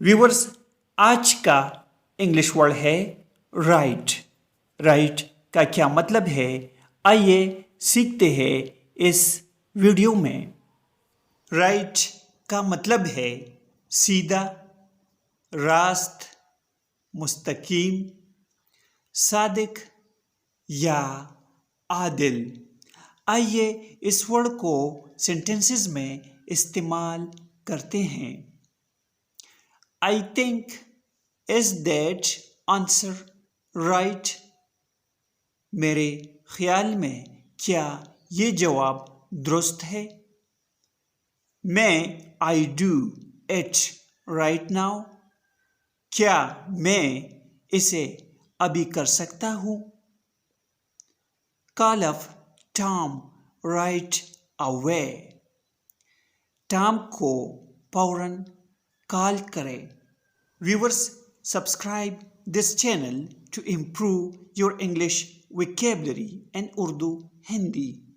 Viewers, आज का English word है राइट। राइट का क्या मतलब है, आइए सीखते हैं इस वीडियो में। राइट का मतलब है सीधा, रास्त, मुस्तकीम, सादिक या आदिल। आइए इस वर्ड को सेंटेंसेस में इस्तेमाल करते हैं। I think, is that answer right? मेरे ख्याल में क्या ये जवाब दुरुस्त है? मैं I do it right now? क्या मैं इसे अभी कर सकता हूँ? Call up Tom right away. Tom को फौरन कॉल करें। Viewers, subscribe this channel to improve your English vocabulary and Urdu Hindi.